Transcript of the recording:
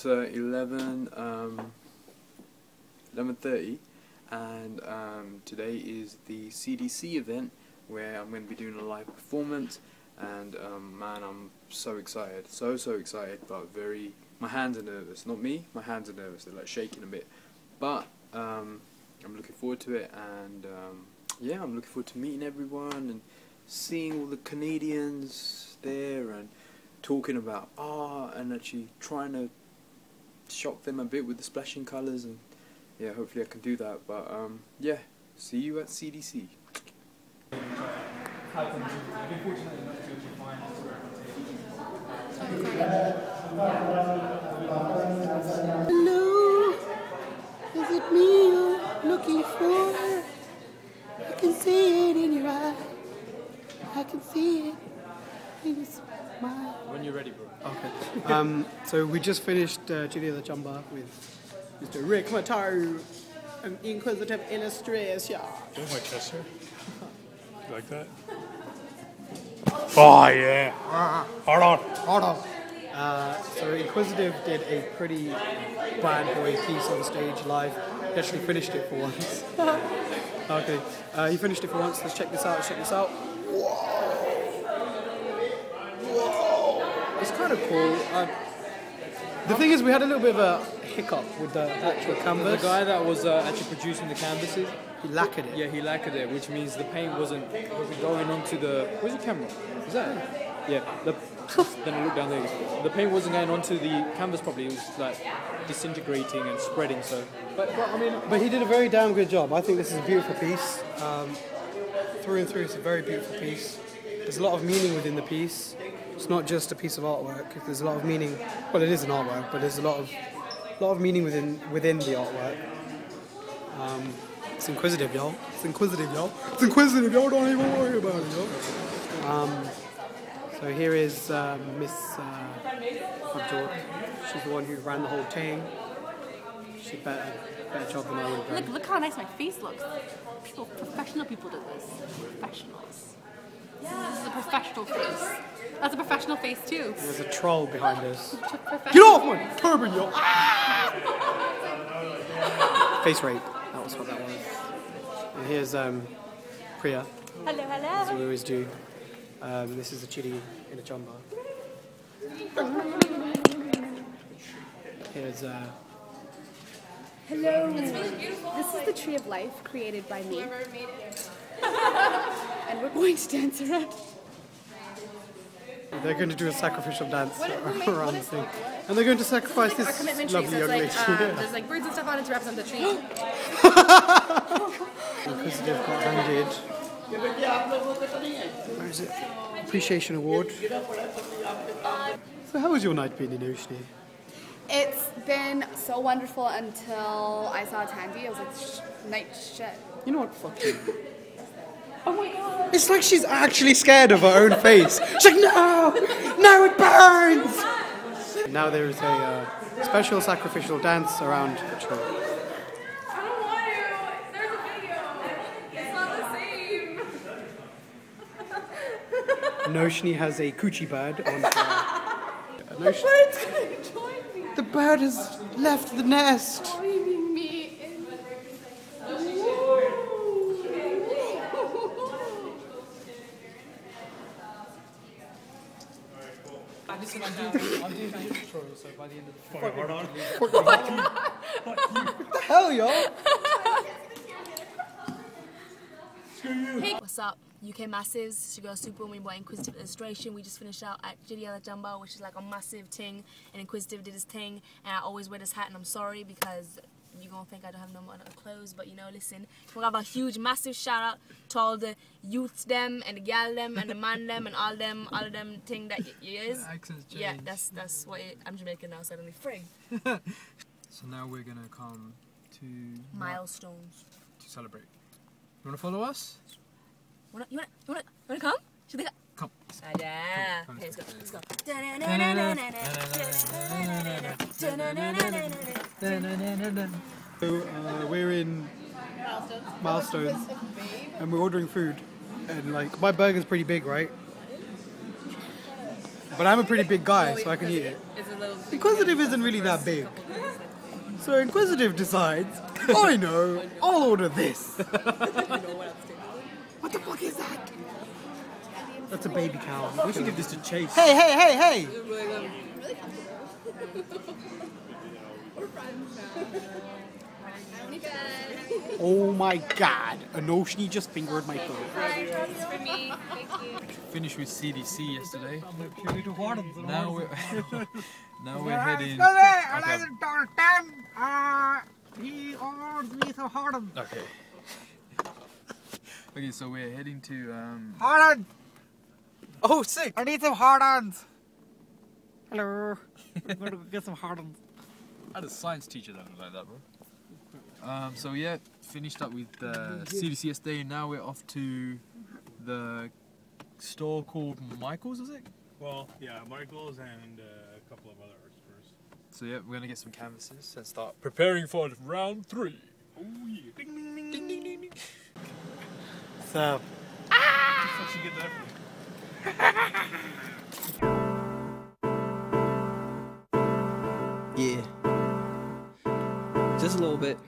It's 11:30, and today is the CDC event where I'm going to be doing a live performance, and man, I'm so excited, so excited, but my hands are nervous. Not me, my hands are nervous. They're like shaking a bit, but I'm looking forward to it, and yeah, I'm looking forward to meeting everyone and seeing all the Canadians there and talking about art and actually trying to shock them a bit with the splashing colours, and yeah, hopefully I can do that. But yeah, see you at CDC. Hello, is it me you're looking for? I can see it in your eye. I can see it in your smile. When you're ready, bro. Okay. So we just finished Chirihan Da Chamba with Mr. Rick Mataru, an inquisitive illustration. Do you like my chest hair? You like that? Oh yeah! Hold on! Hold on. So Inquisitive did a pretty bad boy piece on stage live. He actually finished it for once. Okay, he finished it for once. Let's check this out. Whoa! It's kind of cool. The thing is, we had a little bit of a hiccup with the actual canvas. The guy that was actually producing the canvases, He lacquered it. yeah, he lacquered it, which means the paint wasn't going onto the. Where's the camera? Is that it? Yeah. Then I look down there. The paint wasn't going onto the canvas properly. It was like disintegrating and spreading. So, but I mean, But he did a very damn good job. I think this is a beautiful piece. Through and through, it's a very beautiful piece. There's a lot of meaning within the piece. It's not just a piece of artwork. There's a lot of meaning. Well, it is an artwork, but there's a lot of meaning within the artwork. It's inquisitive, y'all. It's inquisitive, y'all. Don't even worry about it, y'all. So here is Miss George. She's the one who ran the whole thing. She did better job than I would have done. Look how nice my face looks. Professional people do this. Professionals. This is a professional face. That's a professional face too. There's a troll behind us. Professional. Get off my turban, yo! Face rape. That was what that was. And here's Priya, Hello, as hello. we always do. This is the Chirihan Da Chamba. Here's Hello. This is the tree of life created by me. And we're going to dance around. they're going to do a sacrificial dance around the thing. And they're going to sacrifice this Our commitment tree, lovely so young it's lady. like, there's like birds and stuff on it to represent the tree. Inquisitive got handed. Where is it? Appreciation Award. So how was your night been in Oceany? It's been so wonderful until I saw Tandy. I was like, night shit. You know what? Fuck you. Oh my god. It's like she's actually scared of her own face. She's like, no! No, it burns! Now there is a special sacrificial dance around the tree. I don't want to. There's a video. It's not the same. Noshni has a coochie bird on her. Bird's gonna join me. The bird has left the nest. Joining me in listen, I'm doing intro, so by the end of the Fucking hard on. What the hell, y'all? What's up, UK Massives? It's your girl IISuperWomanII by Inquisitive Illustration. We just finished out at Chirihan Da Chamba, which is like a massive ting, and Inquisitive did his ting, and I always wear this hat, and I'm sorry because you're gonna think I don't have no more clothes, but you know, listen, we have a huge, massive shout out to all the youths them, and the gal them, and the man them, and all of them thing that you is. accents change. Yeah, that's what I'm Jamaican now suddenly. Frig. So now we're gonna come to Milestones. to celebrate. You wanna follow us? You wanna come? Should they Come. yeah. Come, Okay, let's go. So we're in Milestones and we're ordering food. And like, my burger's pretty big, right? but I'm a pretty big guy, so I can eat it. Inquisitive isn't really that big. So Inquisitive decides, I know, I'll order this. What the fuck is that? That's a baby cow. We should give this to Chase. Hey, hey, hey, hey! Oh my god, an oceanie just fingered my foot. Finished with CDC yesterday. Now Now we're heading. Okay. Okay, so we're heading to Hard-ons! Oh, sick! I need some hard-ons! Hello. I'm gonna go get some hard-ons. I had a science teacher that was like that, bro. So yeah, finished up with CDC yesterday, and now we're off to the store called Michael's, is it? Well, yeah, Michael's and a couple of other art stores. So yeah, we're gonna get some canvases and start preparing for round 3. Oh yeah. Ding ding ding ding ding ding. So, How should you get that from? Yeah. Just a little bit.